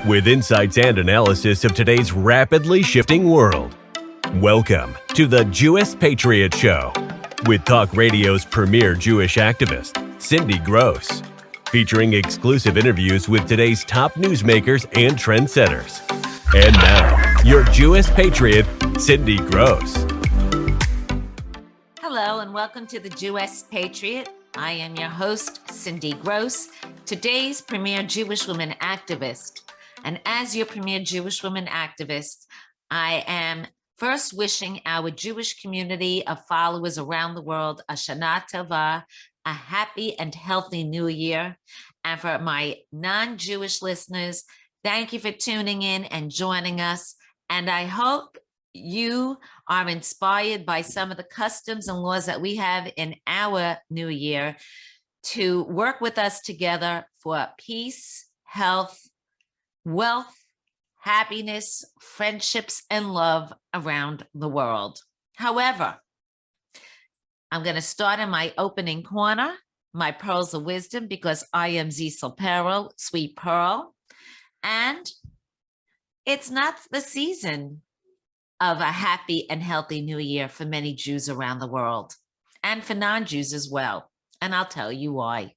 with insights and analysis of today's rapidly shifting world. Welcome to the Jewish Patriot Show with Talk Radio's premier Jewish activist, Cindy Gross, featuring exclusive interviews with today's top newsmakers and trendsetters. And now, your Jewish Patriot, Cindy Gross. Hello and welcome to the Jewish Patriot. I am your host, Cindy Gross, today's premier Jewish woman activist. And as your premier Jewish woman activist, I am first wishing our Jewish community of followers around the world a Shana Tova, a happy and healthy new year. And for my non-Jewish listeners, thank you for tuning in and joining us. And I hope you are inspired by some of the customs and laws that we have in our new year to work with us together for peace, health, wealth, happiness, friendships, and love around the world. However, I'm going to start in my opening corner, my pearls of wisdom, because I am Zisel Pearl, sweet pearl, and it's not the season of a happy and healthy new year for many Jews around the world, and for non-Jews as well. And I'll tell you why.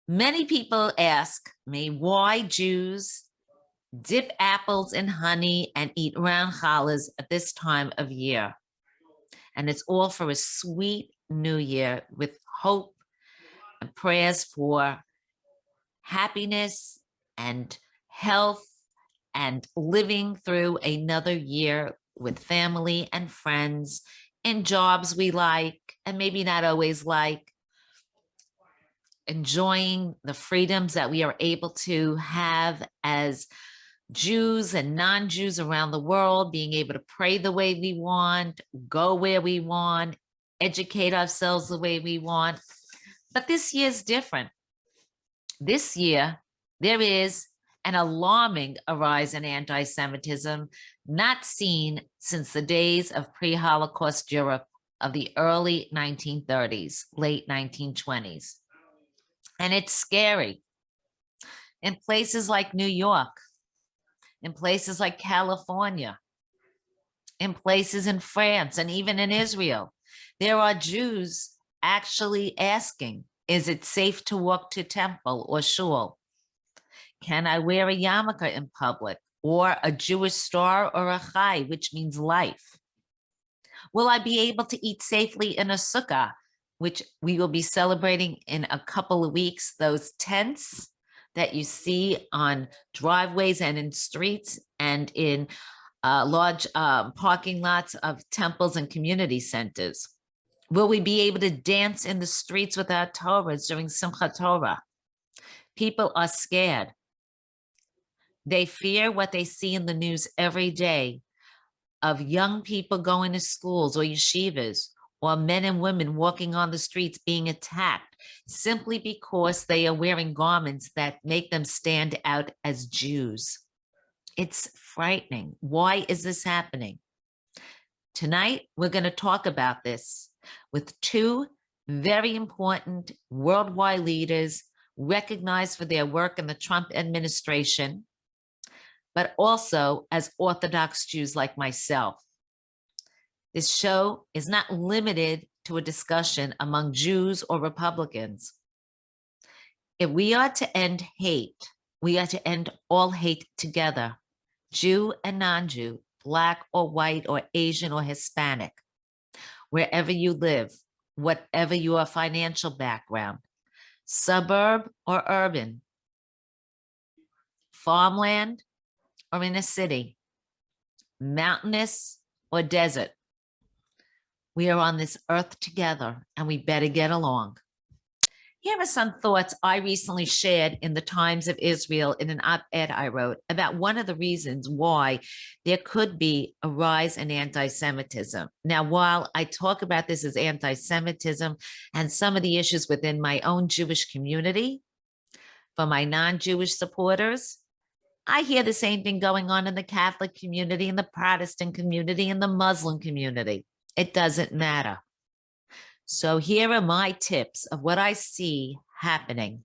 Many people ask me why Jews dip apples in honey and eat round challahs at this time of year. And it's all for a sweet new year with hope and prayers for happiness and health and living through another year with family and friends in jobs we like and maybe not always like, enjoying the freedoms that we are able to have as Jews and non-Jews around the world, being able to pray the way we want, go where we want, educate ourselves the way we want. But this year is different. This year, there is an alarming rise in anti-Semitism, not seen since the days of pre-Holocaust Europe of the early 1930s, late 1920s. And it's scary. In places like New York, in places like California, in places in France, and even in Israel, there are Jews actually asking, is it safe to walk to temple or shul? Can I wear a yarmulke in public, or a Jewish star or a chai, which means life? Will I be able to eat safely in a sukkah, which we will be celebrating in a couple of weeks, those tents that you see on driveways and in streets and in large parking lots of temples and community centers? Will we be able to dance in the streets with our Torahs during Simchat Torah? People are scared. They fear what they see in the news every day of young people going to schools or yeshivas, or men and women walking on the streets being attacked simply because they are wearing garments that make them stand out as Jews. It's frightening. Why is this happening? Tonight, we're going to talk about this with two very important worldwide leaders recognized for their work in the Trump administration, but also as Orthodox Jews like myself. This show is not limited to a discussion among Jews or Republicans. If we are to end hate, we are to end all hate together, Jew and non-Jew, Black or white or Asian or Hispanic, wherever you live, whatever your financial background, suburb or urban, farmland or in a city, mountainous or desert. We are on this earth together, and we better get along. Here are some thoughts I recently shared in the Times of Israel in an op-ed I wrote about one of the reasons why there could be a rise in anti-Semitism. Now, while I talk about this as anti-Semitism and some of the issues within my own Jewish community, for my non-Jewish supporters, I hear the same thing going on in the Catholic community, in the Protestant community, in the Muslim community. It doesn't matter. So here are my tips of what I see happening.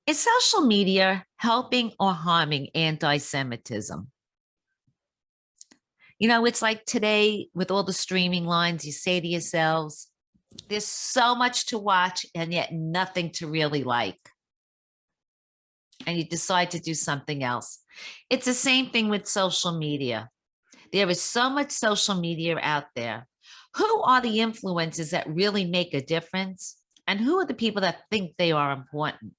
Is social media helping or harming anti-Semitism? You know, it's like today with all the streaming lines, you say to yourselves, there's so much to watch and yet nothing to really like. And you decide to do something else. It's the same thing with social media. There is so much social media out there. Who are the influencers that really make a difference? And who are the people that think they are important?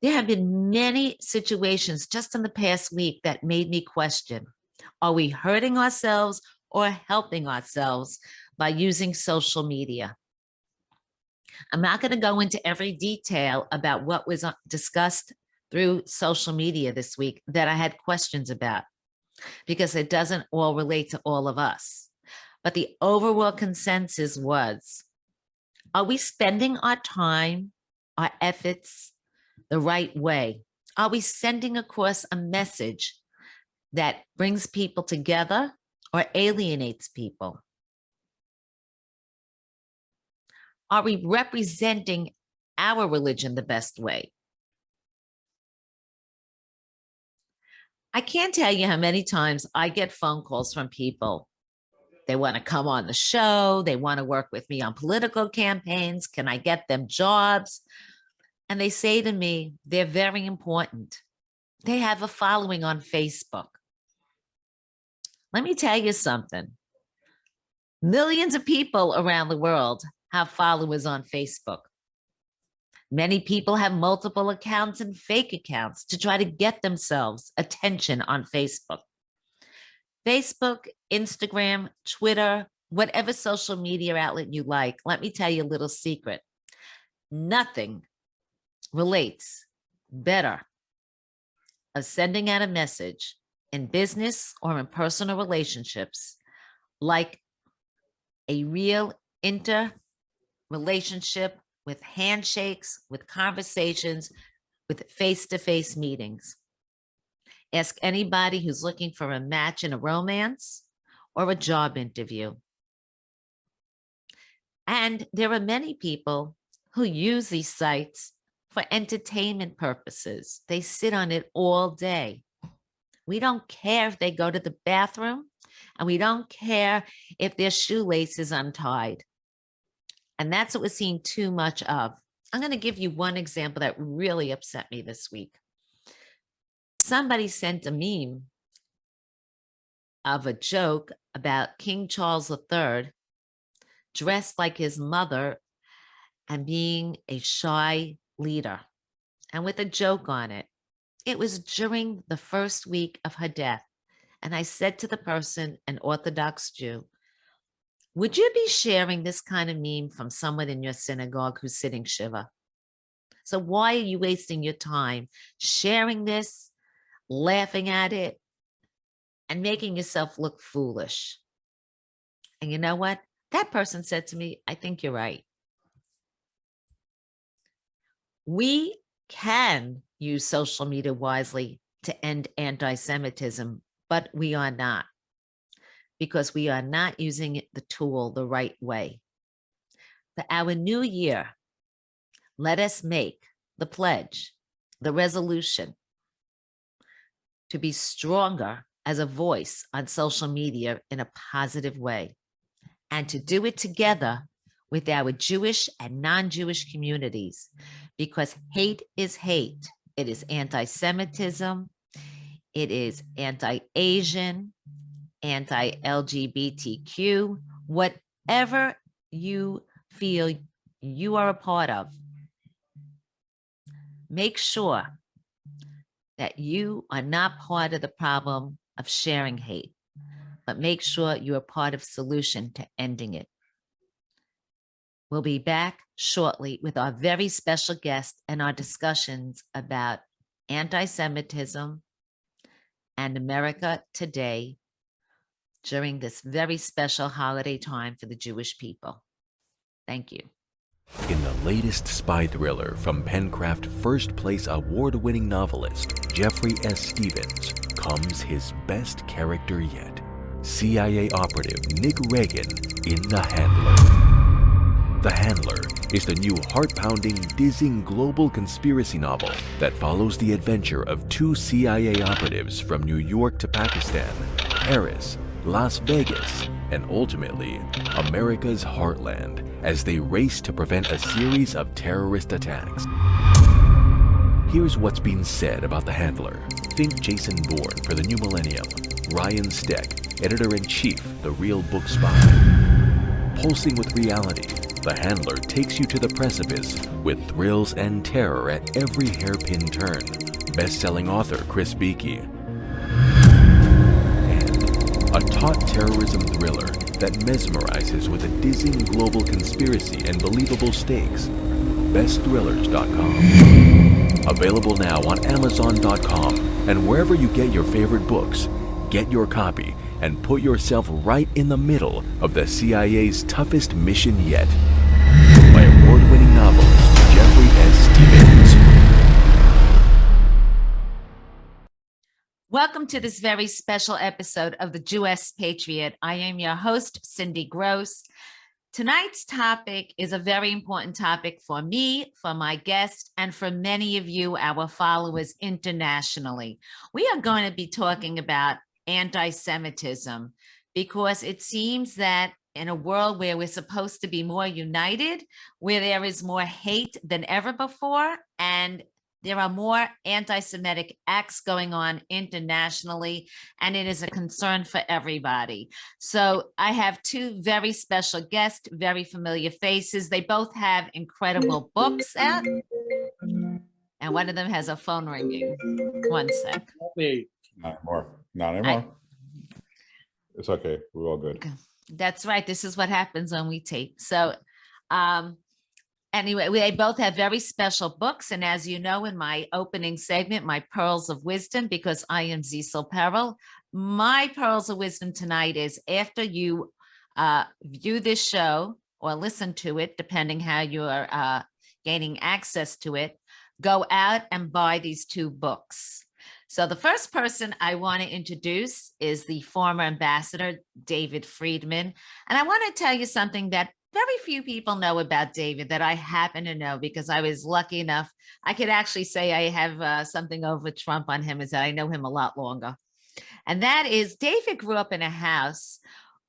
There have been many situations just in the past week that made me question, are we hurting ourselves or helping ourselves by using social media? I'm not going to go into every detail about what was discussed through social media this week that I had questions about, because it doesn't all relate to all of us. But the overall consensus was, are we spending our time, our efforts the right way? Are we sending across a message that brings people together or alienates people? Are we representing our religion the best way? I can't tell you how many times I get phone calls from people. They want to come on the show. They want to work with me on political campaigns. Can I get them jobs? And they say to me, they're very important. They have a following on Facebook. Let me tell you something. Millions of people around the world have followers on Facebook. Many people have multiple accounts and fake accounts to try to get themselves attention on Facebook. Facebook, Instagram, Twitter, whatever social media outlet you like, let me tell you a little secret. Nothing relates better of sending out a message in business or personal relationships like a real interrelationship with handshakes, with conversations, with face-to-face meetings. Ask anybody who's looking for a match in a romance or a job interview. And there are many people who use these sites for entertainment purposes. They sit on it all day. We don't care if they go to the bathroom, and we don't care if their shoelace is untied. And that's what we're seeing too much of. I'm going to give you one example that really upset me this week. Somebody sent a meme of a joke about King Charles III dressed like his mother and being a shy leader, and with a joke on it. It was during the first week of her death. And I said to the person, an Orthodox Jew, would you be sharing this kind of meme from someone in your synagogue who's sitting Shiva? So why are you wasting your time sharing this, laughing at it, and making yourself look foolish? And you know what? That person said to me, I think you're right. We can use social media wisely to end anti-Semitism, but we are not, because we are not using the tool the right way. For our new year, let us make the pledge, the resolution, to be stronger as a voice on social media in a positive way, and to do it together with our Jewish and non-Jewish communities, because hate is hate. It is anti-Semitism. It is anti-Asian, anti-LGBTQ, whatever you feel you are a part of. Make sure that you are not part of the problem of sharing hate, but make sure you are part of the solution to ending it. We'll be back shortly with our very special guest and our discussions about anti-Semitism and America today during this very special holiday time for the Jewish people. Thank you. In the latest spy thriller from Pencraft First Place award-winning novelist Jeffrey S. Stevens comes his best character yet, CIA operative Nick Reagan in The Handler. The Handler is the new heart-pounding, dizzying global conspiracy novel that follows the adventure of two CIA operatives from New York to Pakistan, Paris, Las Vegas, and ultimately, America's heartland as they race to prevent a series of terrorist attacks. Here's what's being said about The Handler. Think Jason Bourne for the new millennium. Ryan Steck, editor-in-chief, The Real Book Spy. Pulsing with reality, The Handler takes you to the precipice with thrills and terror at every hairpin turn. Best-selling author Chris Beakey. And a taut terrorism thriller that mesmerizes with a dizzying global conspiracy and believable stakes. BestThrillers.com. Available now on Amazon.com and wherever you get your favorite books. Get your copy and put yourself right in the middle of the CIA's toughest mission yet. By award-winning novelist Jeffrey S. Stevens. Welcome to this very special episode of the Jewish Patriot. I am your host, Cindy Gross. Tonight's topic is a very important topic for me, for my guest, and for many of you, our followers internationally. We are going to be talking about anti-Semitism because it seems that in a world where we're supposed to be more united, where there is more hate than ever before, and there are more anti-Semitic acts going on internationally, and it is a concern for everybody. So I have two very special guests, very familiar faces. They both have incredible books out, and one of them has a phone ringing. One sec. Not anymore. Not anymore. It's okay. We're all good. That's right. This is what happens when we tape. So, anyway, they both have very special books. And as you know, in my opening segment, my pearls of wisdom, because I am Cecil Perel, my pearls of wisdom tonight is after you view this show or listen to it, depending how you're gaining access to it, go out and buy these two books. So the first person I want to introduce is the former ambassador, David Friedman. And I want to tell you something that very few people know about David that I happen to know because I was lucky enough. I could actually say I have something over Trump on him, is that I know him a lot longer. And that is David grew up in a house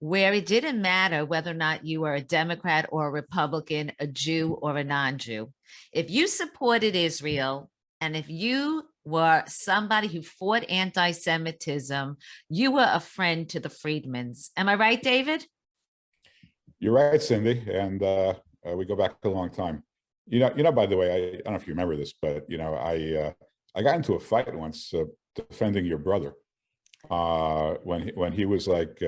where it didn't matter whether or not you were a Democrat or a Republican, a Jew or a non-Jew. If you supported Israel and if you were somebody who fought anti-Semitism, you were a friend to the Friedmans. Am I right, David? You're right, Cindy, and we go back a long time. You know. By the way, I don't know if you remember this, but I got into a fight once defending your brother when he was like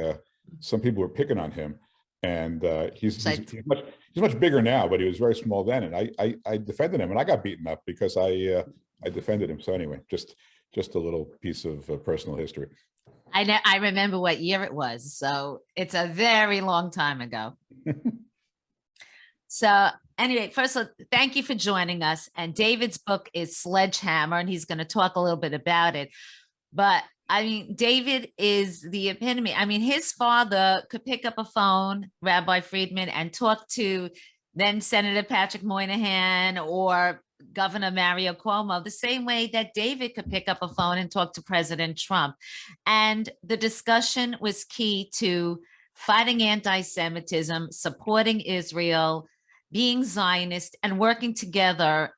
some people were picking on him, and he's much bigger now, but he was very small then, and I defended him, and I got beaten up because I defended him. So anyway, just a little piece of personal history. I remember what year it was, so it's a very long time ago. So anyway, first of all, thank you for joining us. And David's book is Sledgehammer, and he's going to talk a little bit about it. But I mean, David is the epitome. I mean, his father could pick up a phone, Rabbi Friedman, and talk to then Senator Patrick Moynihan or Governor Mario Cuomo, the same way that David could pick up a phone and talk to President Trump. And the discussion was key to fighting anti-Semitism, supporting Israel, being Zionist, and working together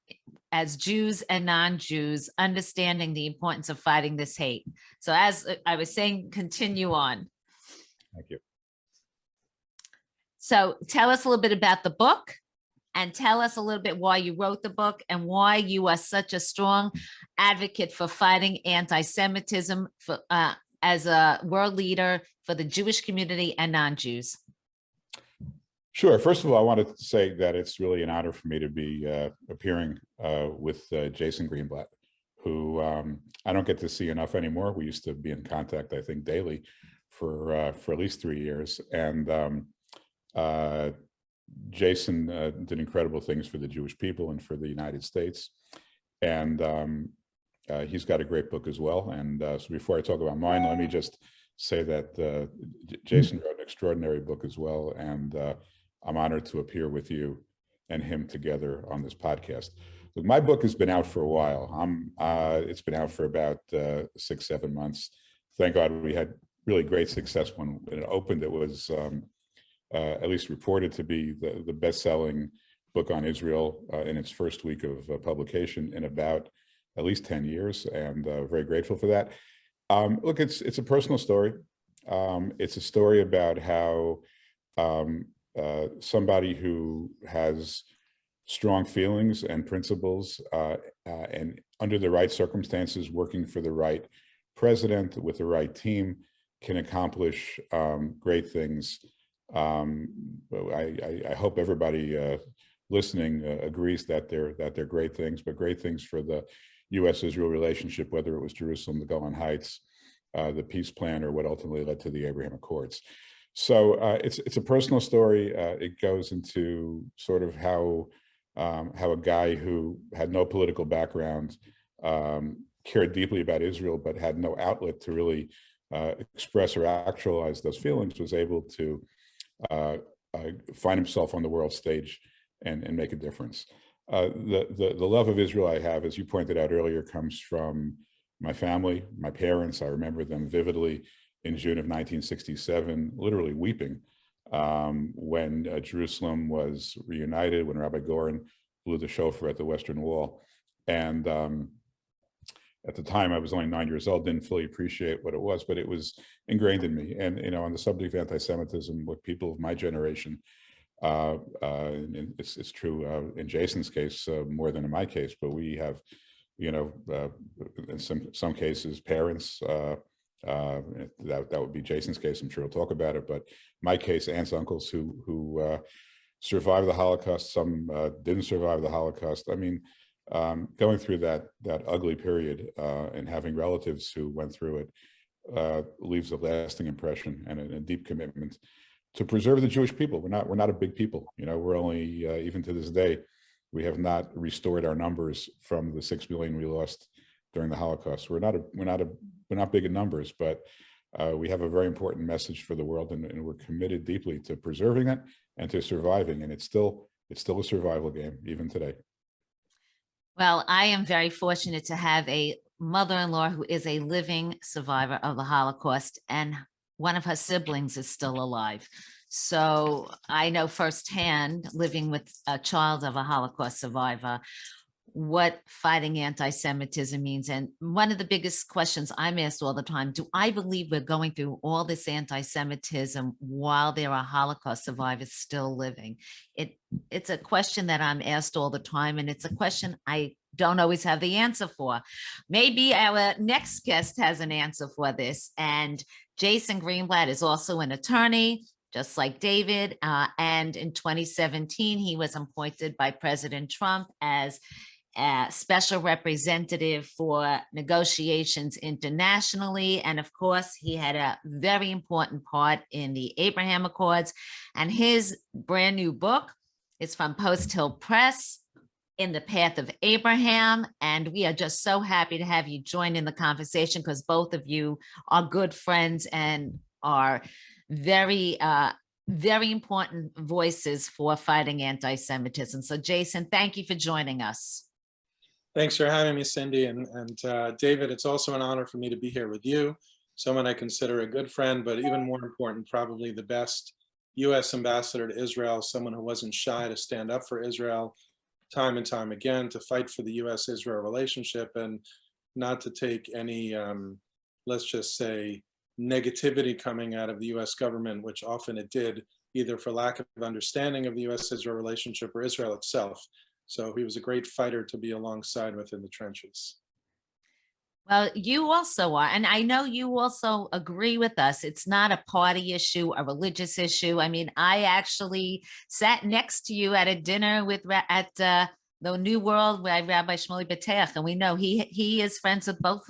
as Jews and non-Jews, understanding the importance of fighting this hate. So as I was saying, continue on. Thank you. So tell us a little bit about the book. And tell us a little bit why you wrote the book and why you are such a strong advocate for fighting anti-Semitism as a world leader for the Jewish community and non-Jews. Sure. First of all, I wanted to say that it's really an honor for me to be appearing with Jason Greenblatt, who I don't get to see enough anymore. We used to be in contact, I think, daily for at least 3 years. And Jason did incredible things for the Jewish people and for the United States. And he's got a great book as well. And so before I talk about mine, let me just say that Jason wrote an extraordinary book as well. And I'm honored to appear with you and him together on this podcast. Look, my book has been out for a while. It's been out for about 6-7 months. Thank God we had really great success when it opened. It was at least reported to be the best-selling book on Israel in its first week of publication in about at least 10 years, and very grateful for that. Look, it's a personal story. It's a story about how somebody who has strong feelings and principles and under the right circumstances, working for the right president with the right team, can accomplish great things. I hope everybody listening agrees that they're great things, but great things for the U.S.-Israel relationship, whether it was Jerusalem, the Golan Heights, the peace plan, or what ultimately led to the Abraham Accords. So it's a personal story. It goes into sort of how a guy who had no political background cared deeply about Israel, but had no outlet to really express or actualize those feelings, was able to find himself on the world stage and make a difference. The love of Israel I have, as you pointed out earlier, comes from my family, my parents. I remember them vividly in June of 1967, literally weeping when Jerusalem was reunited, when Rabbi Goren blew the shofar at the Western Wall. And at the time, I was only 9 years old, didn't fully appreciate what it was, but it was ingrained in me. And, you know, on the subject of anti-Semitism, what people of my generation, it's true in Jason's case more than in my case, but we have, you know, in some cases, parents, that would be Jason's case. I'm sure we'll talk about it, but my case, aunts, uncles who survived the Holocaust, some didn't survive the Holocaust. I mean, going through that ugly period and having relatives who went through it leaves a lasting impression and a deep commitment to preserve the Jewish people. We're not a big people, you know. We're only even to this day, we have not restored our numbers from the 6 million we lost during the Holocaust. We're not big in numbers, but we have a very important message for the world, and we're committed deeply to preserving it and to surviving. And it's still a survival game even today. Well, I am very fortunate to have a mother-in-law who is a living survivor of the Holocaust, and one of her siblings is still alive. So I know firsthand, living with a child of a Holocaust survivor, what fighting anti-Semitism means. And one of the biggest questions I'm asked all the time, do I believe we're going through all this anti-Semitism while there are Holocaust survivors still living? It's a question that I'm asked all the time, and it's a question I don't always have the answer for. Maybe our next guest has an answer for this. And Jason Greenblatt is also an attorney, just like David. And in 2017, he was appointed by President Trump as special representative for negotiations internationally. And of course, he had a very important part in the Abraham Accords. And his brand new book is from Post Hill Press, In the Path of Abraham. And we are just so happy to have you join in the conversation, because both of you are good friends and are very, very important voices for fighting anti-Semitism. So Jason, thank you for joining us. Thanks for having me, Cindy. And David, it's also an honor for me to be here with you, someone I consider a good friend, but even more important, probably the best U.S. ambassador to Israel, someone who wasn't shy to stand up for Israel time and time again, to fight for the U.S.-Israel relationship, and not to take any, let's just say, negativity coming out of the U.S. government, which often it did, either for lack of understanding of the U.S.-Israel relationship or Israel itself. So he was a great fighter to be alongside with in the trenches. Well, you also are, and I know you also agree with us. It's not a party issue, a religious issue. I mean, I actually sat next to you at a dinner at the New World with Rabbi Shmuley Bateach, and we know he is friends with both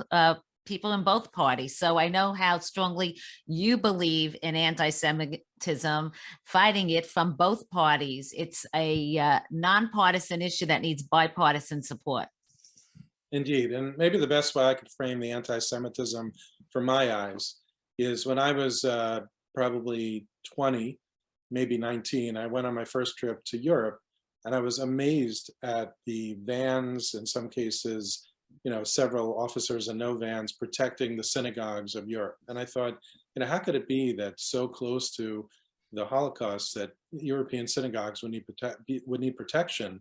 people in both parties. So I know how strongly you believe in anti-Semitism, fighting it from both parties. It's a nonpartisan issue that needs bipartisan support. Indeed, and maybe the best way I could frame the anti-Semitism from my eyes is when I was probably 20, maybe 19, I went on my first trip to Europe, and I was amazed at the vans, in some cases, several officers and no vans protecting the synagogues of Europe. And I thought, how could it be that so close to the Holocaust that European synagogues would need protection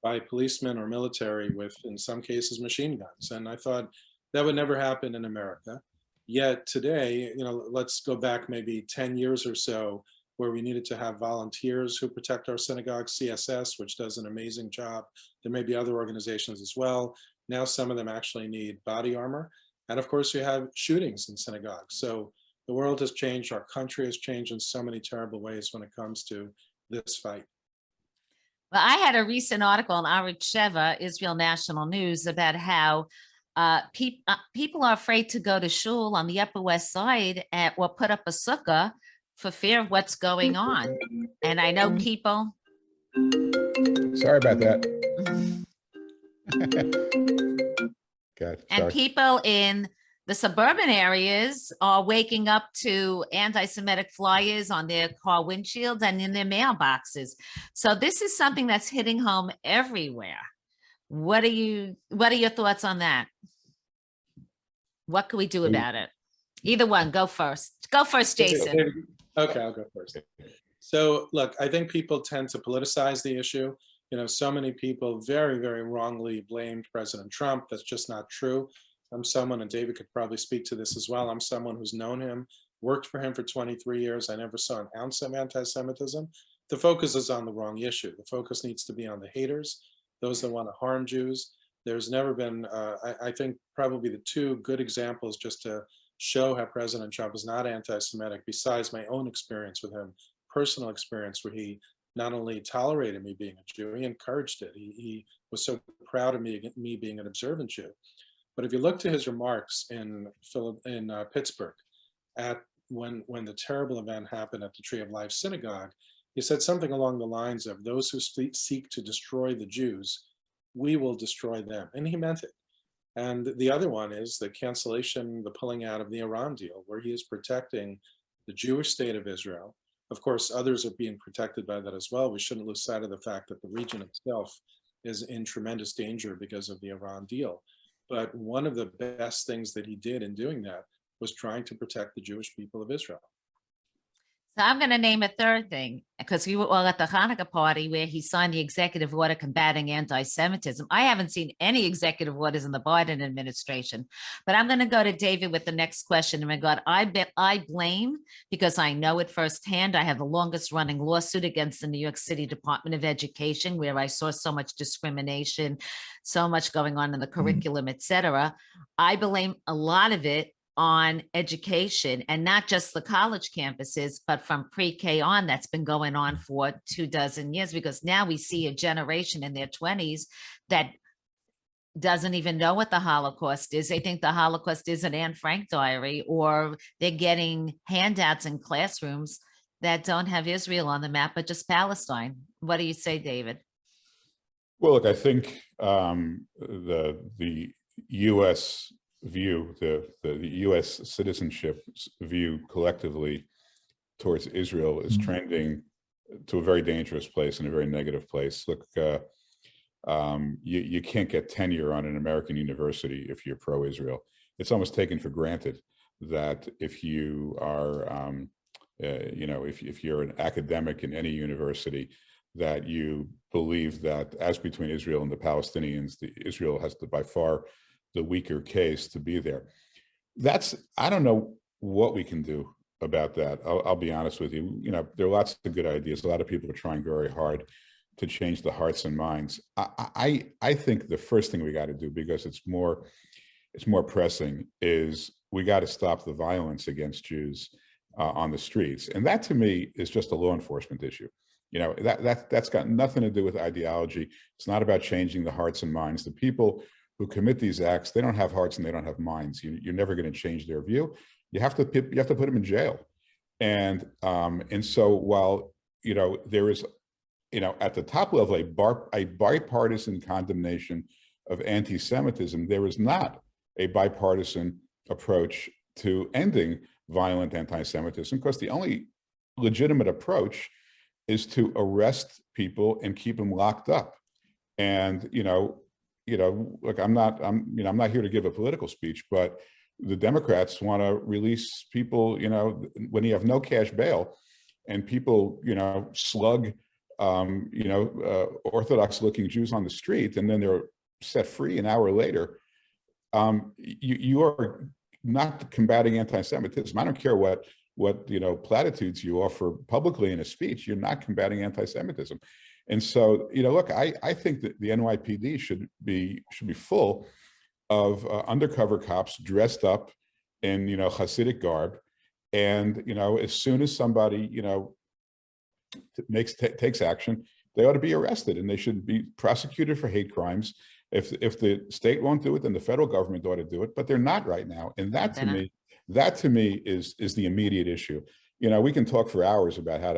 by policemen or military with, in some cases, machine guns? And I thought that would never happen in America. Yet today, let's go back maybe 10 years or so, where we needed to have volunteers who protect our synagogues, CSS, which does an amazing job. There may be other organizations as well. Now some of them actually need body armor. And of course, you have shootings in synagogues. So the world has changed, our country has changed in so many terrible ways when it comes to this fight. Well, I had a recent article in Arutz Sheva, Israel National News, about how people are afraid to go to shul on the Upper West Side or put up a sukkah for fear of what's going on. And I know people. Sorry about that. God, and sorry. people in the suburban areas are waking up to anti-Semitic flyers on their car windshields and in their mailboxes. So this is something that's hitting home everywhere. What are your thoughts on that? What can we do about it? Either one, go first. Go first, Jason. Okay, I'll go first. So look, I think people tend to politicize the issue. So many people very, very wrongly blamed President Trump. That's just not true. I'm someone, and David could probably speak to this as well, I'm someone who's known him, worked for him for 23 years. I never saw an ounce of anti-Semitism. The focus is on the wrong issue. The focus needs to be on the haters, those that want to harm Jews. There's never been, I think probably the two good examples just to show how President Trump is not anti-Semitic, besides my own experience with him, personal experience, where he not only tolerated me being a Jew, he encouraged it. He was so proud of me being an observant Jew. But if you look to his remarks in Pittsburgh, when the terrible event happened at the Tree of Life Synagogue, he said something along the lines of, "Those who seek to destroy the Jews, we will destroy them." And he meant it. And the other one is the cancellation, the pulling out of the Iran deal, where he is protecting the Jewish state of Israel. Of course, others are being protected by that as well. We shouldn't lose sight of the fact that the region itself is in tremendous danger because of the Iran deal. But one of the best things that he did in doing that was trying to protect the Jewish people of Israel. So I'm going to name a third thing, because we were all at the Hanukkah party where he signed the executive order combating anti-Semitism. I haven't seen any executive orders in the Biden administration, but I'm going to go to David with the next question. Oh my God, I blame, because I know it firsthand. I have the longest running lawsuit against the New York City Department of Education, where I saw so much discrimination, so much going on in the curriculum, et cetera. I blame a lot of it on education, and not just the college campuses, but from pre-K on. That's been going on for 24 years, because now we see a generation in their 20s that doesn't even know what the Holocaust is. They think the Holocaust is an Anne Frank diary, or they're getting handouts in classrooms that don't have Israel on the map, but just Palestine. What do you say, David? Well, look, I think the U.S. view, the U.S. citizenship view collectively towards Israel is trending to a very dangerous place and a very negative place. Look, you can't get tenure on an American university if you're pro-Israel. It's almost taken for granted that if you are, if you're an academic in any university, that you believe that, as between Israel and the Palestinians, Israel has by far the weaker case to be there. I don't know what we can do about that. I'll be honest with you. There are lots of good ideas. A lot of people are trying very hard to change the hearts and minds. I think the first thing we got to do, because it's more pressing, is we got to stop the violence against Jews on the streets. And that, to me, is just a law enforcement issue. That's got nothing to do with ideology. It's not about changing the hearts and minds. The people who commit these acts, they don't have hearts and they don't have minds. You're never going to change their view. You have to put them in jail. And so while there is at the top level a bipartisan condemnation of anti-Semitism, there is not a bipartisan approach to ending violent anti-Semitism, because the only legitimate approach is to arrest people and keep them locked up. And, look, I'm not here to give a political speech, but the Democrats want to release people, when you have no cash bail and people, slug, Orthodox looking Jews on the street, and then they're set free an hour later. You are not combating anti-Semitism. I don't care what platitudes you offer publicly in a speech. You're not combating anti-Semitism. And so, look, I think that the NYPD should be full of undercover cops dressed up in, Hasidic garb. And, as soon as somebody, takes action, they ought to be arrested, and they should be prosecuted for hate crimes. If the state won't do it, then the federal government ought to do it, but they're not right now. And that to me is the immediate issue. We can talk for hours about how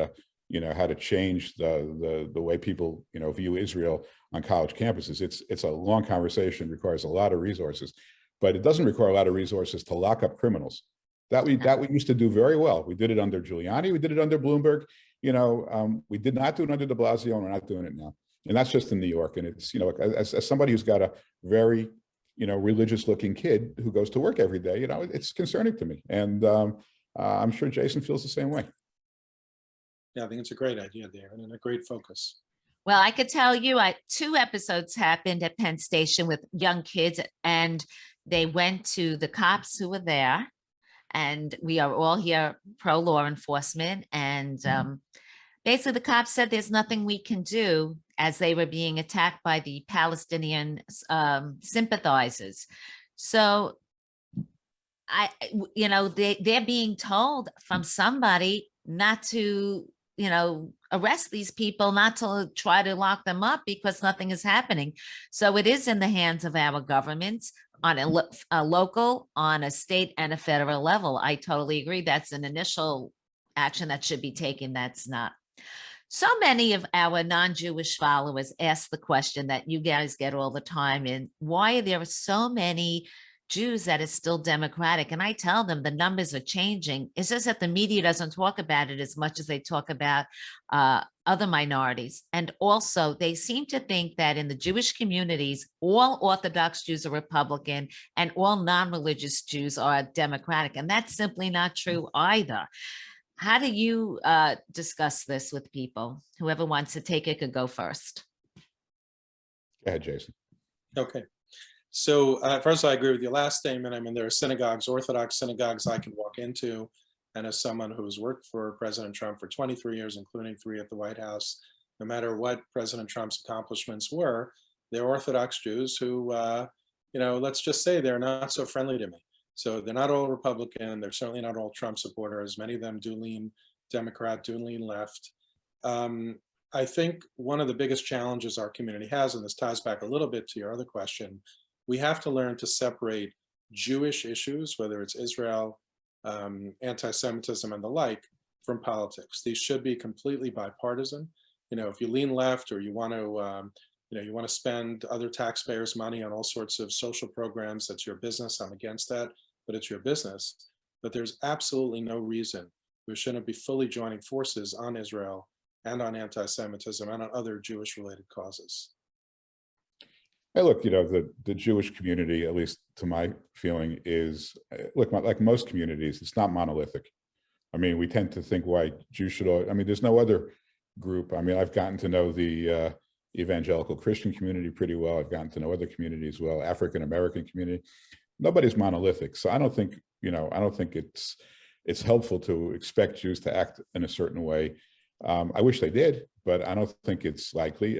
to change the way people, view Israel on college campuses. It's a long conversation, requires a lot of resources, but it doesn't require a lot of resources to lock up criminals. That we used to do very well. We did it under Giuliani. We did it under Bloomberg. We did not do it under de Blasio, and we're not doing it now. And that's just in New York. And it's, as somebody who's got a very, religious looking kid who goes to work every day, it's concerning to me. And I'm sure Jason feels the same way. Yeah, I think it's a great idea, David, and a great focus. Well, I could tell you 2 episodes happened at Penn Station with young kids, and they went to the cops who were there. And we are all here pro law enforcement. And basically the cops said there's nothing we can do, as they were being attacked by the Palestinian sympathizers. So they're being told from somebody not to, arrest these people, not to try to lock them up, because nothing is happening. So it is in the hands of our governments on a local, on a state, and a federal level. I totally agree. That's an initial action that should be taken. That's not. So many of our non-Jewish followers ask the question that you guys get all the time, and why there are so many Jews that is still democratic. And I tell them the numbers are changing. It's just that the media doesn't talk about it as much as they talk about other minorities. And also they seem to think that in the Jewish communities, all Orthodox Jews are Republican and all non-religious Jews are Democratic. And that's simply not true either. How do you discuss this with people? Whoever wants to take it could go first. Go ahead, Jason. Okay. So first, I agree with your last statement. I mean, there are synagogues, Orthodox synagogues I can walk into. And as someone who's worked for President Trump for 23 years, including 3 at the White House, no matter what President Trump's accomplishments were, they're Orthodox Jews who, let's just say they're not so friendly to me. So they're not all Republican. They're certainly not all Trump supporters. Many of them do lean Democrat, do lean left. I think one of the biggest challenges our community has, and this ties back a little bit to your other question, we have to learn to separate Jewish issues, whether it's Israel, anti-Semitism and the like, from politics. These should be completely bipartisan. If you lean left, or you want to spend other taxpayers' money on all sorts of social programs, that's your business. I'm against that, but it's your business. But there's absolutely no reason we shouldn't be fully joining forces on Israel and on anti-Semitism and on other Jewish-related causes. Hey, look, the Jewish community, at least to my feeling, is, look, like most communities, it's not monolithic. I mean, we tend to think why Jews should, there's no other group. I mean, I've gotten to know the evangelical Christian community pretty well. I've gotten to know other communities well, African-American community. Nobody's monolithic. So I don't think it's helpful to expect Jews to act in a certain way. I wish they did, but I don't think it's likely.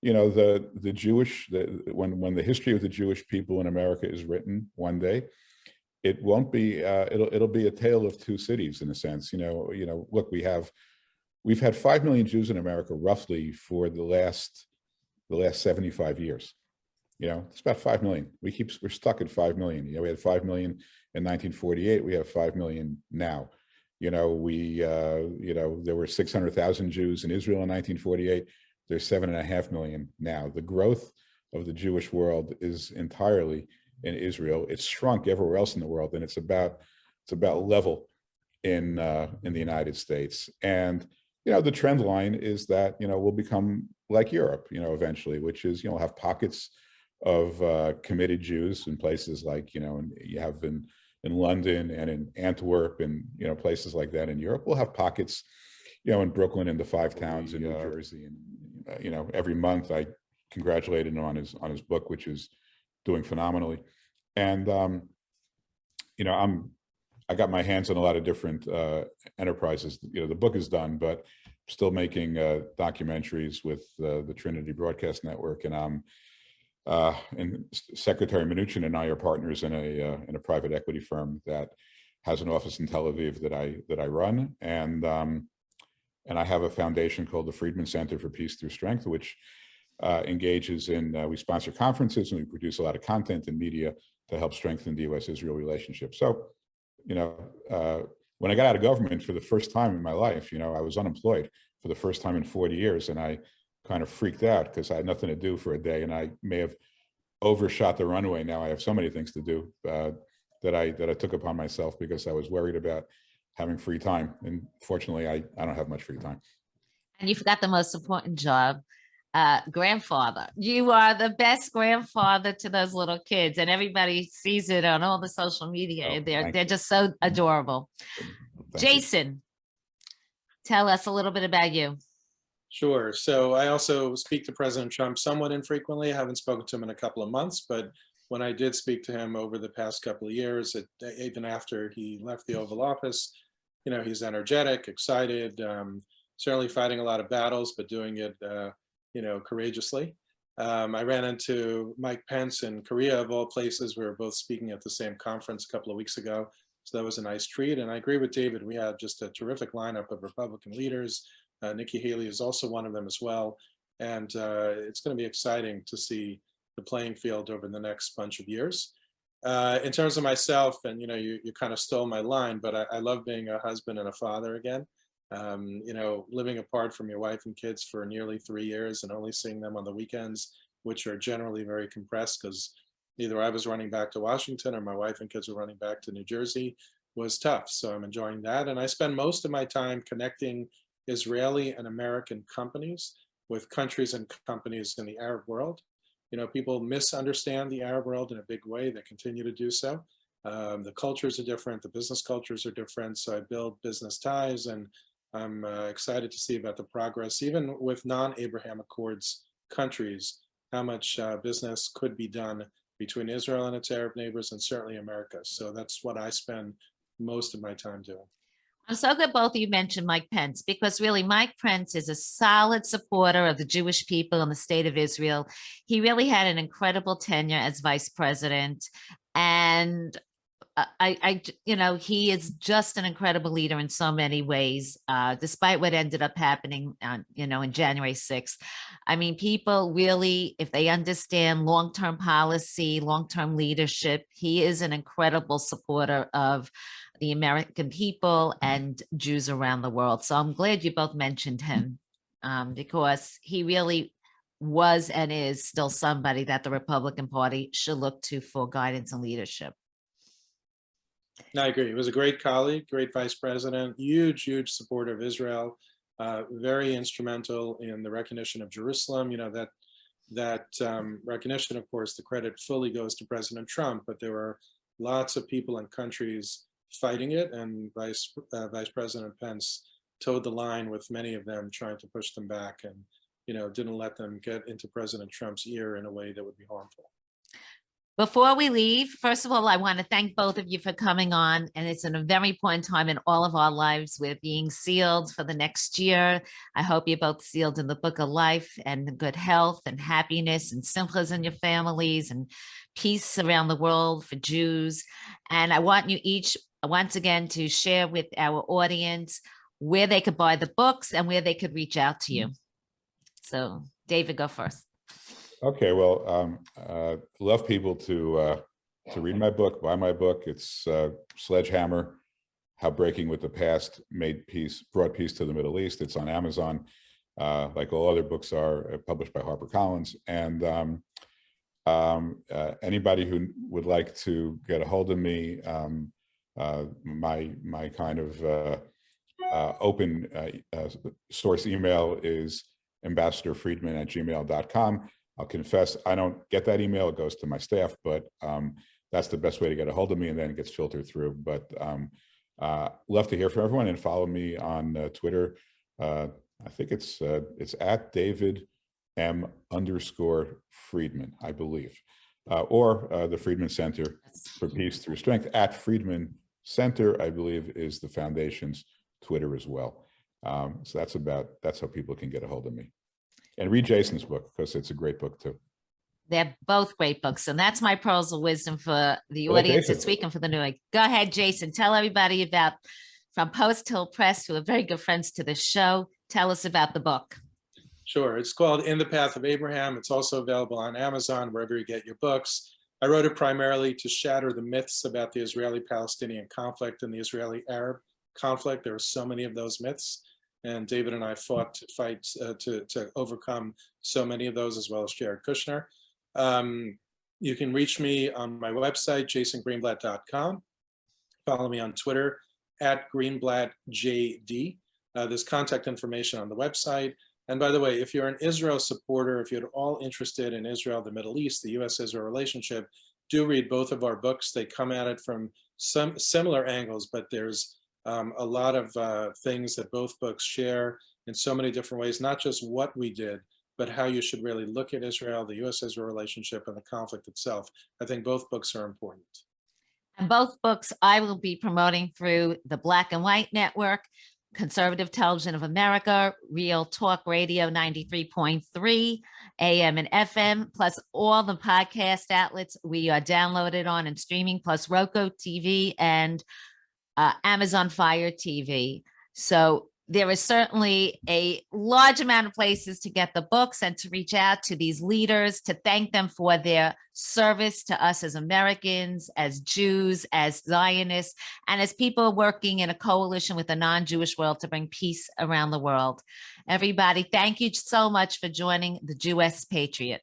The Jewish, when the history of the Jewish people in America is written one day, it won't be, it'll be a tale of 2 cities in a sense. Look, we've had 5 million Jews in America roughly for the last 75 years. It's about 5 million. We're stuck at 5 million. We had 5 million in 1948. We have 5 million now. There were 600,000 Jews in Israel in 1948. There's 7.5 million now. The growth of the Jewish world is entirely in Israel. It's shrunk everywhere else in the world, and it's about level in the United States. And the trend line is that, we'll become like Europe, eventually, which is, we'll have pockets of committed Jews in places like, and you have in London and in Antwerp and, places like that in Europe. We'll have pockets, in Brooklyn and the five towns in New Jersey. And, every month I congratulated him on his book, which is doing phenomenally. And, I got my hands on a lot of different enterprises. The book is done, but still making documentaries with the Trinity Broadcast Network, and and Secretary Mnuchin and I are partners in a private equity firm that has an office in Tel Aviv that I run, and I have a foundation called the Friedman Center for Peace Through Strength, which engages in we sponsor conferences and we produce a lot of content and media to help strengthen the U.S.-Israel relationship. So, when I got out of government for the first time in my life, I was unemployed for the first time in 40 years, and I kind of freaked out because I had nothing to do for a day, and I may have overshot the runway. Now I have so many things to do that I took upon myself because I was worried about having free time, and fortunately, I don't have much free time. And you forgot the most important job. Grandfather. You are the best grandfather to those little kids, and everybody sees it on all the social media. Oh, They're just so adorable. Jason, tell us a little bit about you. Sure. So I also speak to President Trump somewhat infrequently. I haven't spoken to him in a couple of months, but when I did speak to him over the past couple of years, even after he left the Oval Office, he's energetic, excited, certainly fighting a lot of battles, but doing it courageously. I ran into Mike Pence in Korea, of all places. We were both speaking at the same conference a couple of weeks ago. So that was a nice treat. And I agree with David. We had just a terrific lineup of Republican leaders. Nikki Haley is also one of them as well. And it's going to be exciting to see the playing field over the next bunch of years. In terms of myself, and you kind of stole my line, but I love being a husband and a father again. Living apart from your wife and kids for nearly 3 years and only seeing them on the weekends, which are generally very compressed because either I was running back to Washington or my wife and kids were running back to New Jersey, was tough. So I'm enjoying that. And I spend most of my time connecting Israeli and American companies with countries and companies in the Arab world. People misunderstand the Arab world in a big way. They continue to do so. The cultures are different. The business cultures are different. So I build business ties, and I'm excited to see about the progress, even with non-Abraham Accords countries, how much business could be done between Israel and its Arab neighbors, and certainly America. So that's what I spend most of my time doing. I'm so glad both of you mentioned Mike Pence, because really Mike Pence is a solid supporter of the Jewish people in the state of Israel. He really had an incredible tenure as vice president. And he is just an incredible leader in so many ways, despite what ended up happening, in January 6th. I mean, people really, if they understand long-term policy, long-term leadership, he is an incredible supporter of the American people and Jews around the world. So I'm glad you both mentioned him, because he really was and is still somebody that the Republican Party should look to for guidance and leadership. I agree. He was a great colleague, great vice president, huge supporter of Israel, very instrumental in the recognition of Jerusalem. That recognition, of course, the credit fully goes to President Trump, but there were lots of people and countries fighting it, and Vice President Pence towed the line with many of them, trying to push them back, and didn't let them get into President Trump's ear in a way that would be harmful. Before we leave, first of all, I want to thank both of you for coming on. And it's in a very important time in all of our lives. We're being sealed for the next year. I hope you're both sealed in the book of life, and good health and happiness and simchas in your families and peace around the world for Jews. And I want you each, once again, to share with our audience where they could buy the books and where they could reach out to you. So David, go first. Okay, well, love people to read my book, buy my book. It's Sledgehammer: How Breaking with the Past Brought Peace to the Middle East. It's on Amazon, like all other books are, published by HarperCollins. And anybody who would like to get a hold of me, my kind of open source email is ambassadorfriedman@gmail.com. I'll confess, I don't get that email. It goes to my staff, but that's the best way to get a hold of me, and then it gets filtered through. But love to hear from everyone, and follow me on Twitter. I think it's at David M_Friedman, I believe, or the Friedman Center for Peace Through Strength at Friedman Center, I believe, is the foundation's Twitter as well. So that's how people can get a hold of me. And read Jason's book, because it's a great book too. They're both great books. And that's my pearls of wisdom for the audience this week and for the new week. Go ahead, Jason. Tell everybody about From Post Hill Press, who are very good friends to the show. Tell us about the book. Sure. It's called In the Path of Abraham. It's also available on Amazon, wherever you get your books. I wrote it primarily to shatter the myths about the Israeli-Palestinian conflict and the Israeli-Arab conflict. There are so many of those myths, and David and I fought to overcome so many of those, as well as Jared Kushner. You can reach me on my website, jasongreenblatt.com. Follow me on Twitter at GreenblattJD. There's contact information on the website. And by the way, if you're an Israel supporter, if you're at all interested in Israel, the Middle East, the US-Israel relationship, do read both of our books. They come at it from some similar angles, but there's a lot of things that both books share in so many different ways, not just what we did, but how you should really look at Israel, the US-Israel relationship, and the conflict itself. I think both books are important. And both books I will be promoting through the Black and White Network, Conservative Television of America, Real Talk Radio 93.3 AM and FM, plus all the podcast outlets we are downloaded on and streaming, plus Roku TV and Amazon Fire TV. So there is certainly a large amount of places to get the books and to reach out to these leaders, to thank them for their service to us as Americans, as Jews, as Zionists, and as people working in a coalition with the non-Jewish world to bring peace around the world. Everybody, thank you so much for joining the Jewish Patriot.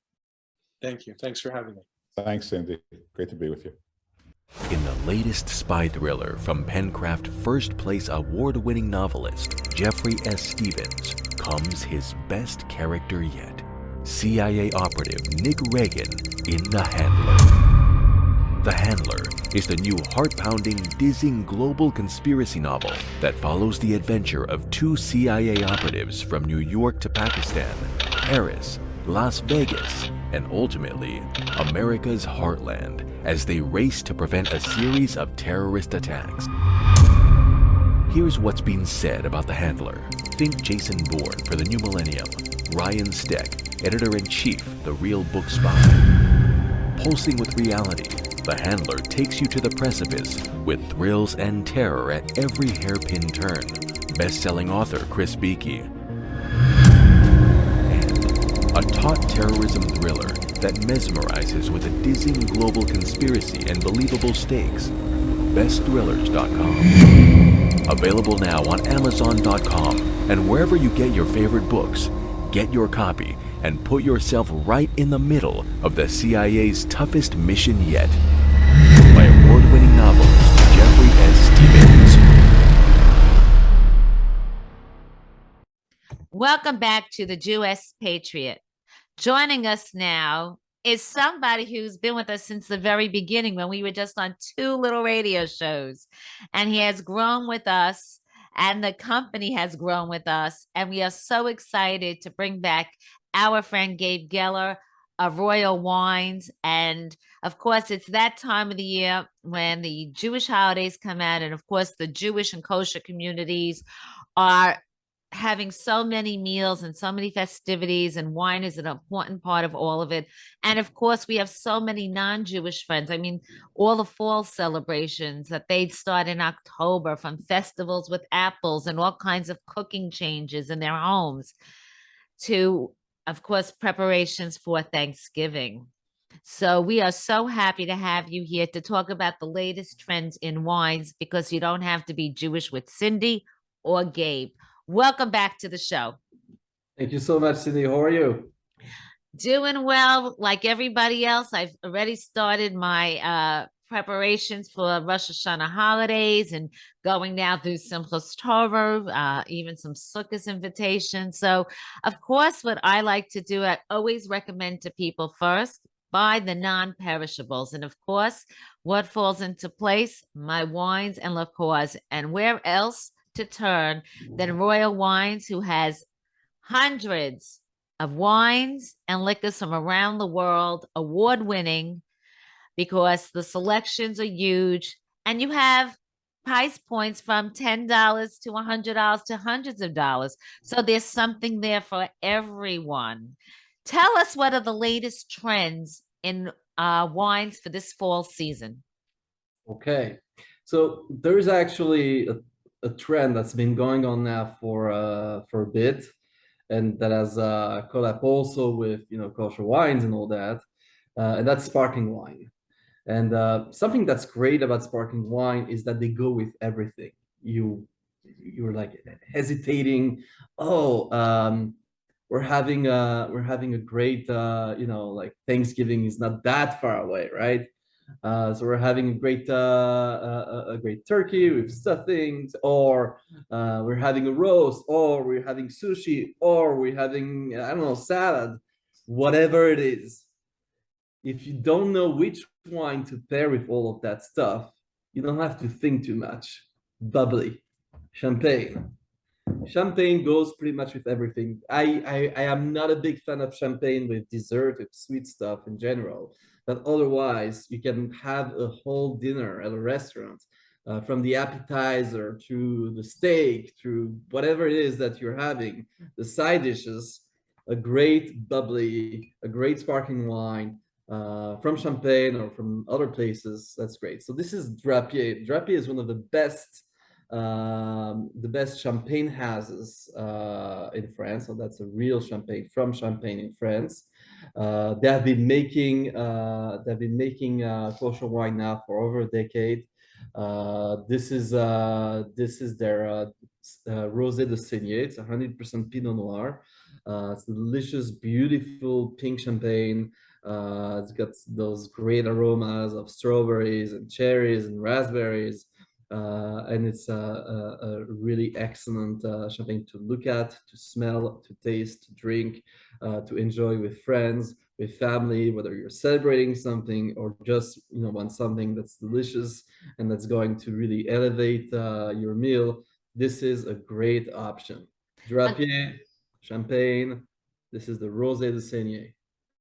Thank you. Thanks for having me. Thanks, Cindy. Great to be with you. In the latest spy thriller from Pencraft first place award-winning novelist Jeffrey S. Stevens comes his best character yet, CIA operative Nick Reagan in The Handler. The Handler is the new heart-pounding, dizzying global conspiracy novel that follows the adventure of two CIA operatives from New York to Pakistan, Paris, Las Vegas, and ultimately America's heartland as they race to prevent a series of terrorist attacks. Here's what's being said about The Handler. Think Jason Bourne for the new millennium, Ryan Steck, editor-in-chief, The Real Book Spy. Pulsing with reality, The Handler takes you to the precipice with thrills and terror at every hairpin turn. Best-selling author Chris Beakey. A taut terrorism thriller that mesmerizes with a dizzying global conspiracy and believable stakes. BestThrillers.com. Available now on Amazon.com and wherever you get your favorite books. Get your copy and put yourself right in the middle of the CIA's toughest mission yet. By award-winning novelist Jeffrey S. Stevens. Welcome back to the Jewish Patriot. Joining us now is somebody who's been with us since the very beginning when we were just on two little radio shows. And he has grown with us, and the company has grown with us. And we are so excited to bring back our friend Gabe Geller of Royal Wines. And of course, it's that time of the year when the Jewish holidays come out. And of course, the Jewish and kosher communities are having so many meals and so many festivities, and wine is an important part of all of it. And of course, we have so many non-Jewish friends. I mean, all the fall celebrations that they'd start in October, from festivals with apples and all kinds of cooking changes in their homes to, of course, preparations for Thanksgiving. So we are so happy to have you here to talk about the latest trends in wines, because you don't have to be Jewish with Cindy or Gabe. Welcome back to the show. Thank you so much, Cindy. How are you? Doing well, like everybody else. I've already started my preparations for Rosh Hashanah holidays and going now through Simchas Torah, even some Sukkot invitations. So, of course, what I like to do, I always recommend to people first, buy the non-perishables. And of course, what falls into place? My wines and liqueurs. And where else to turn than Royal Wines, who has hundreds of wines and liquors from around the world, award-winning, because the selections are huge and you have price points from $10 to $100 to hundreds of dollars. So there's something there for everyone. Tell us, what are the latest trends in wines for this fall season? Okay, so there's actually a trend that's been going on now for a bit, and that has caught up also with kosher wines and all that, and that's sparkling wine. And something that's great about sparkling wine is that they go with everything. You're like hesitating. Oh, we're having a great like Thanksgiving is not that far away, right? So we're having a great turkey with stuffings, or we're having a roast, or we're having sushi, or we're having, I don't know, salad, whatever it is. If you don't know which wine to pair with all of that stuff, you don't have to think too much. Bubbly, champagne. Champagne goes pretty much with everything. I am not a big fan of champagne with dessert, with sweet stuff in general, but otherwise you can have a whole dinner at a restaurant, from the appetizer to the steak, to whatever it is that you're having, the side dishes, a great bubbly, a great sparkling wine, from Champagne or from other places. That's great. So this is Drapier. Drapier is one of the best champagne houses in France. So that's a real champagne from Champagne in France. They have been making kosher wine now for over a decade. This is their Rosé de Seigneur. It's 100% Pinot Noir. It's delicious, beautiful pink champagne. It's got those great aromas of strawberries and cherries and raspberries. And it's a really excellent champagne to look at, to smell, to taste, to drink, to enjoy with friends, with family, whether you're celebrating something or just want something that's delicious and that's going to really elevate your meal. This is a great option. Drapier, champagne. This is the Rosé de Seigneur.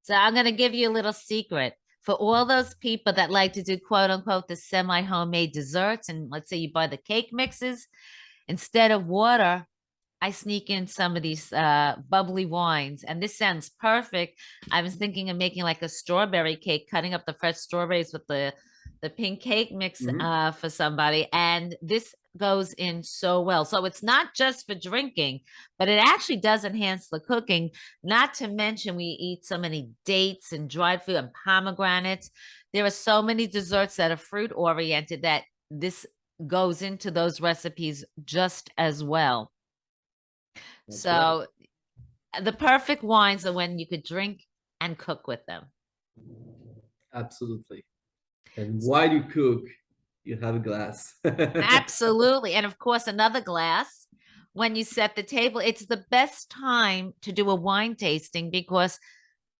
So I'm going to give you a little secret. For all those people that like to do quote unquote the semi-homemade desserts, and let's say you buy the cake mixes, instead of water, I sneak in some of these bubbly wines, and this sounds perfect. I was thinking of making like a strawberry cake, cutting up the fresh strawberries with the pink cake mix for somebody, and this goes in so well. So it's not just for drinking, but it actually does enhance the cooking. Not to mention, we eat so many dates and dried fruit and pomegranates. There are so many desserts that are fruit oriented that this goes into those recipes just as well. That's so right. The perfect wines are when you could drink and cook with them. Absolutely. And while you cook, you have a glass. Absolutely. And of course, another glass when you set the table. It's the best time to do a wine tasting because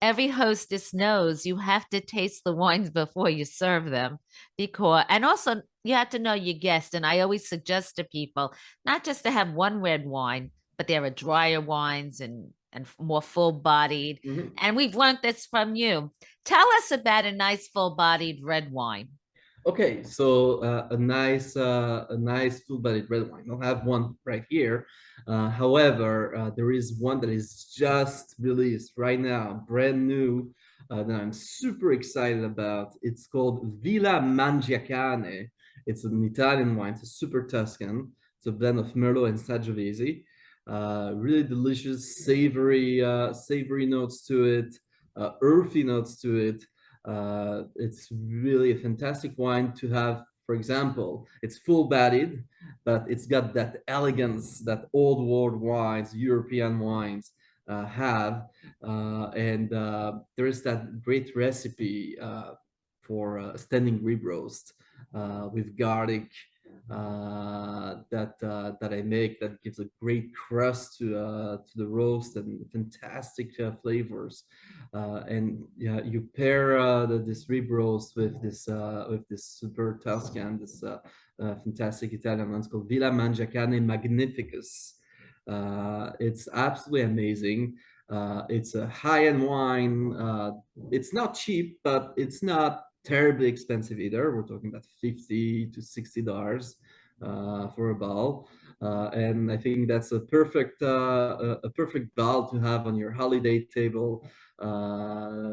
every hostess knows you have to taste the wines before you serve them. And also you have to know your guest. And I always suggest to people not just to have one red wine, but there are drier wines and more full-bodied. And we've learned this from you. Tell us about a nice full-bodied red wine. Okay, so a nice full-bodied red wine. I don't have one right here. However, there is one that is just released right now, brand new, that I'm super excited about. It's called Villa Mangiacane. It's an Italian wine. It's a super Tuscan. It's a blend of Merlot and Sangiovese. Really delicious, savory notes to it, earthy notes to it. It's really a fantastic wine to have. For example, it's full-bodied, but it's got that elegance that old world wines, European wines have. And there is that great recipe for standing rib roast with garlic that I make, that gives a great crust to the roast and fantastic flavors. And yeah, you pair this rib roast with this super Tuscan, this fantastic Italian one. It's called Villa Mangiacane Magnificus. It's absolutely amazing. It's a high-end wine. It's not cheap, but it's not terribly expensive either. We're talking about $50 to $60 for a bottle, and I think that's a perfect bottle to have on your holiday table.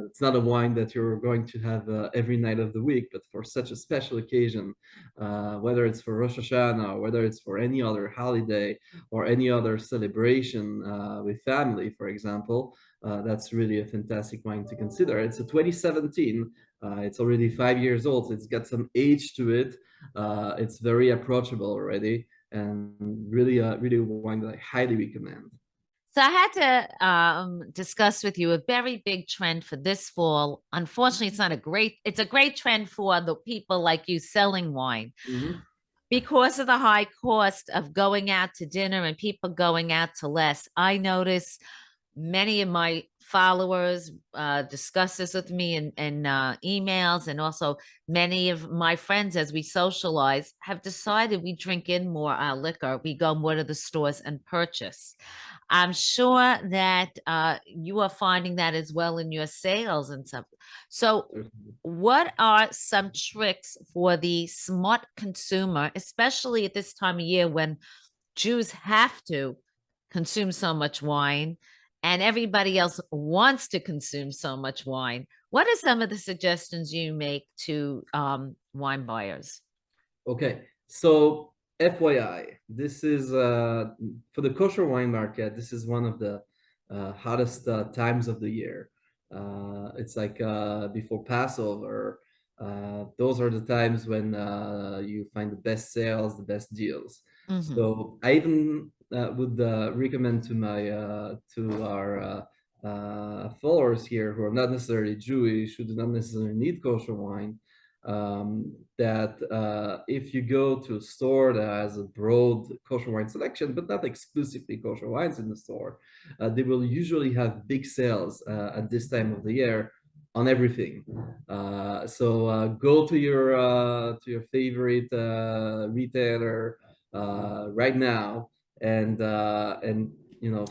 It's not a wine that you're going to have every night of the week, but for such a special occasion, whether it's for Rosh Hashanah, or whether it's for any other holiday or any other celebration with family, for example, that's really a fantastic wine to consider. It's a 2017. It's already 5 years old, so it's got some age to it. It's very approachable already, and really a wine that I highly recommend. So I had to discuss with you a very big trend for this fall. Unfortunately, it's a great trend for the people like you selling wine. Mm-hmm. Because of the high cost of going out to dinner and people going out to less, I notice many of my followers discuss this with me in emails, and also many of my friends, as we socialize, have decided we drink in more liquor. We go more to the stores and purchase. I'm sure that you are finding that as well in your sales and stuff. So what are some tricks for the smart consumer, especially at this time of year when Jews have to consume so much wine and everybody else wants to consume so much wine? What are some of the suggestions you make to wine buyers? Okay, so FYI, this is for the kosher wine market. This is one of the hottest times of the year. It's like before Passover. Those are the times when you find the best sales, the best deals. Mhm. So I even would recommend to our followers here who are not necessarily Jewish, who do not necessarily need kosher wine, that if you go to a store that has a broad kosher wine selection, but not exclusively kosher wines in the store, they will usually have big sales at this time of the year on everything. So go to your favorite retailer right now and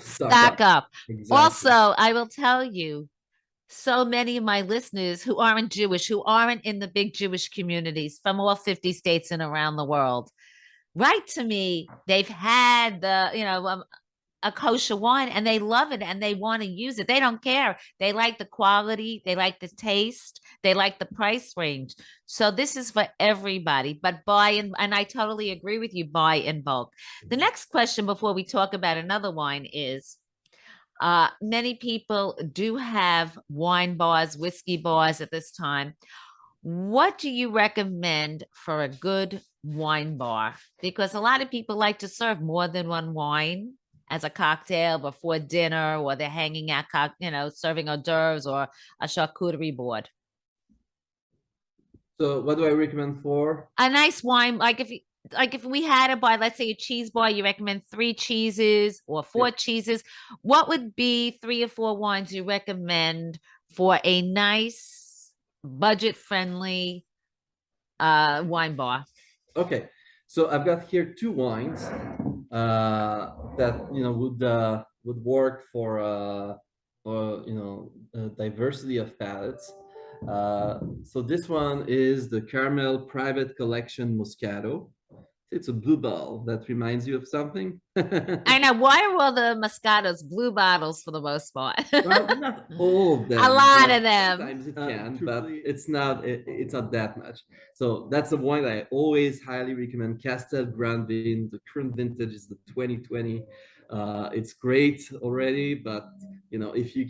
Stock up. Exactly. Also, I will tell you, so many of my listeners who aren't Jewish, who aren't in the big Jewish communities from all 50 states and around the world, write to me. They've had a kosher wine and they love it and they want to use it. They don't care. They like the quality, they like the taste, they like the price range. So this is for everybody, but buy in, and I totally agree with you, buy in bulk. The next question before we talk about another wine is, many people do have wine bars, whiskey bars at this time. What do you recommend for a good wine bar? Because a lot of people like to serve more than one wine as a cocktail before dinner, or they're hanging out, serving hors d'oeuvres or a charcuterie board. So what do I recommend for? A nice wine, like if we had to buy, let's say, a cheese bar, you recommend 3 cheeses or 4 cheeses. What would be 3 or 4 wines you recommend for a nice, budget-friendly wine bar? Okay, so I've got here 2 wines that would work for a diversity of palates. So this one is the Carmel Private Collection Moscato. It's a blue bottle that reminds you of something. I know. Why are all the Moscatos blue bottles for the most part? Well, not all of them. A lot of them. Sometimes it can, but it's not that much. So that's the wine that I always highly recommend. Castel Grandvin. The current vintage is the 2020. It's great already, but if you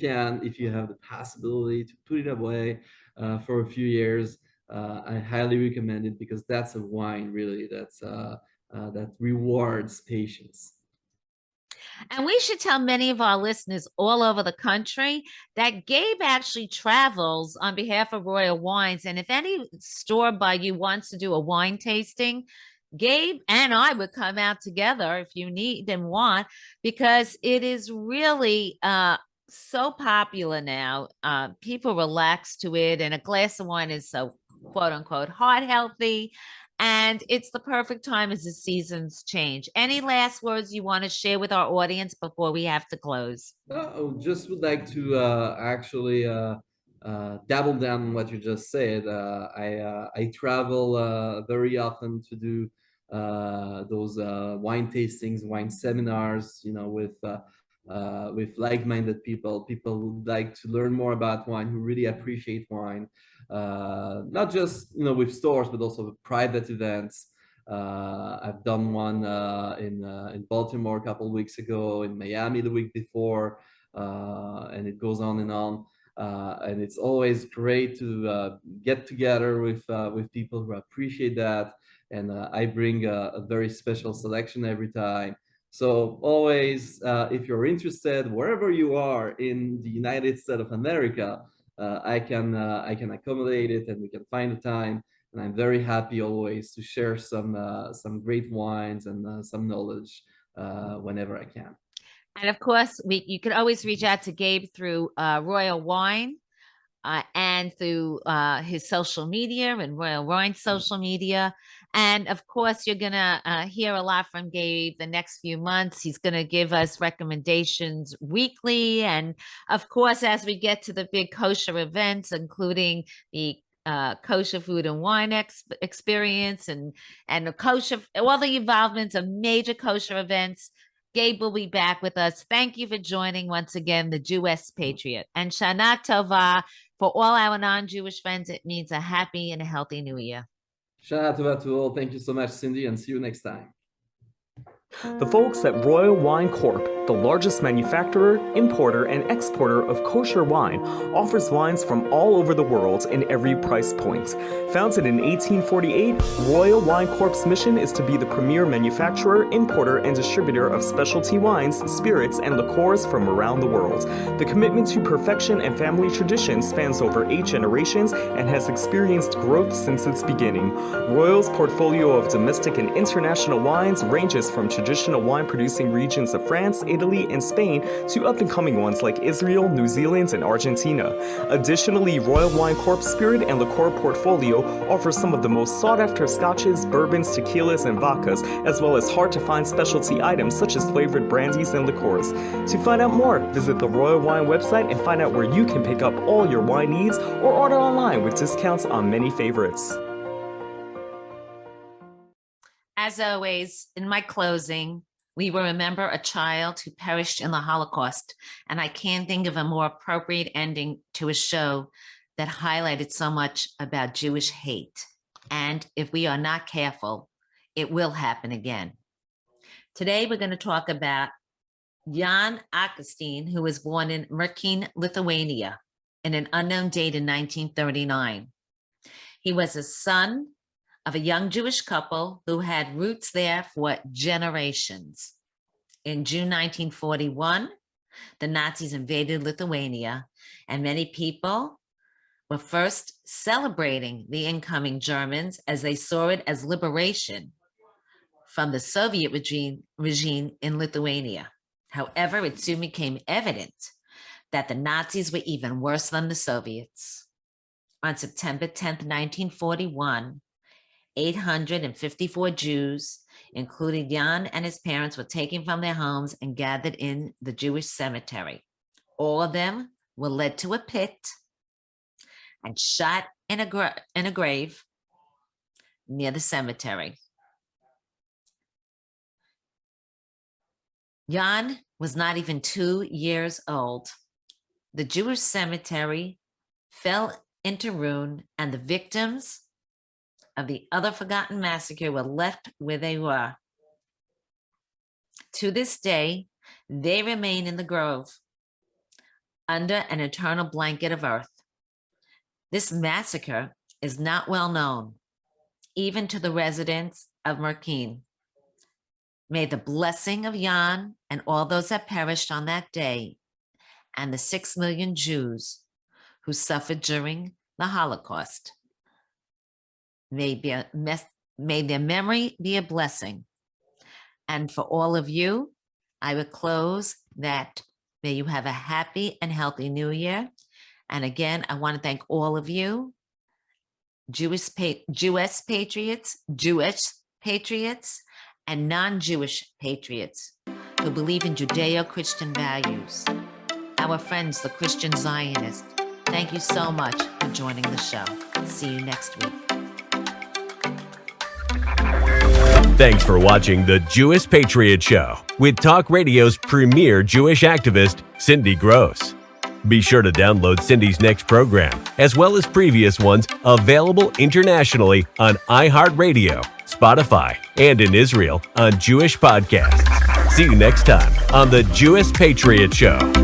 have the possibility to put it away for a few years, I highly recommend it, because that's a wine really that rewards patience. And we should tell many of our listeners all over the country that Gabe actually travels on behalf of Royal Wines. And if any store by you wants to do a wine tasting, Gabe and I would come out together if you need and want, because it is really so popular now. People relax to it, and a glass of wine is so quote unquote heart healthy. And it's the perfect time as the seasons change. Any last words you want to share with our audience before we have to close? Just would like to actually double down on what you just said. I travel very often to do those wine tastings, wine seminars, with like-minded people who like to learn more about wine, who really appreciate wine, not just with stores, but also with private events. I've done one in Baltimore a couple of weeks ago, in Miami the week before, and it goes on and on. And it's always great to get together with people who appreciate that. And I bring a very special selection every time. So always, if you're interested, wherever you are in the United States of America, I can accommodate it, and we can find the time. And I'm very happy always to share some great wines and some knowledge whenever I can. And of course, you can always reach out to Gabe through Royal Wine and through his social media and Royal Wine's social media. And of course, you're going to hear a lot from Gabe the next few months. He's going to give us recommendations weekly. And of course, as we get to the big kosher events, including the kosher food and wine experience and the kosher, all the involvements of major kosher events, Gabe will be back with us. Thank you for joining once again, the Jewish Patriot. And Shana Tova, for all our non-Jewish friends, it means a happy and a healthy new year. Shana Tova to all. Thank you so much, Cindy, and see you next time. The folks at Royal Wine Corp., the largest manufacturer, importer, and exporter of kosher wine, offers wines from all over the world in every price point. Founded in 1848, Royal Wine Corp.'s mission is to be the premier manufacturer, importer, and distributor of specialty wines, spirits, and liqueurs from around the world. The commitment to perfection and family tradition spans over 8 generations and has experienced growth since its beginning. Royal's portfolio of domestic and international wines ranges from traditional wine-producing regions of France, Italy, and Spain to up-and-coming ones like Israel, New Zealand, and Argentina. Additionally, Royal Wine Corp.'s spirit and liqueur portfolio offers some of the most sought-after scotches, bourbons, tequilas, and vodkas, as well as hard-to-find specialty items such as flavored brandies and liqueurs. To find out more, visit the Royal Wine website and find out where you can pick up all your wine needs or order online with discounts on many favorites. As always, in my closing, we will remember a child who perished in the Holocaust, and I can't think of a more appropriate ending to a show that highlighted so much about Jewish hate. And if we are not careful, it will happen again. Today, we're going to talk about Jan Augustin, who was born in Merkin, Lithuania, in an unknown date in 1939. He was a son of a young Jewish couple who had roots there for generations. In June 1941, the Nazis invaded Lithuania, and many people were first celebrating the incoming Germans as they saw it as liberation from the Soviet regime in Lithuania. However, it soon became evident that the Nazis were even worse than the Soviets. On September 10th, 1941, 854 Jews, including Jan and his parents, were taken from their homes and gathered in the Jewish cemetery. All of them were led to a pit and shot in a grave near the cemetery. Jan was not even 2 years old. The Jewish cemetery fell into ruin, and the victims of the other forgotten massacre were left where they were. To this day, they remain in the grove under an eternal blanket of earth. This massacre is not well known, even to the residents of Merkin. May the blessing of Jan and all those that perished on that day, and the 6 million Jews who suffered during the Holocaust, may their memory be a blessing. And for all of you, I would close that may you have a happy and healthy new year. And again, I want to thank all of you, Jewish patriots, and non-Jewish patriots who believe in Judeo-Christian values. Our friends, the Christian Zionists, thank you so much for joining the show. See you next week. Thanks for watching the Jewish Patriot Show with Talk Radio's premier Jewish activist, Cindy Gross. Be sure to download Cindy's next program, as well as previous ones available internationally on iHeartRadio, Spotify, and in Israel on Jewish podcasts. See you next time on the Jewish Patriot Show.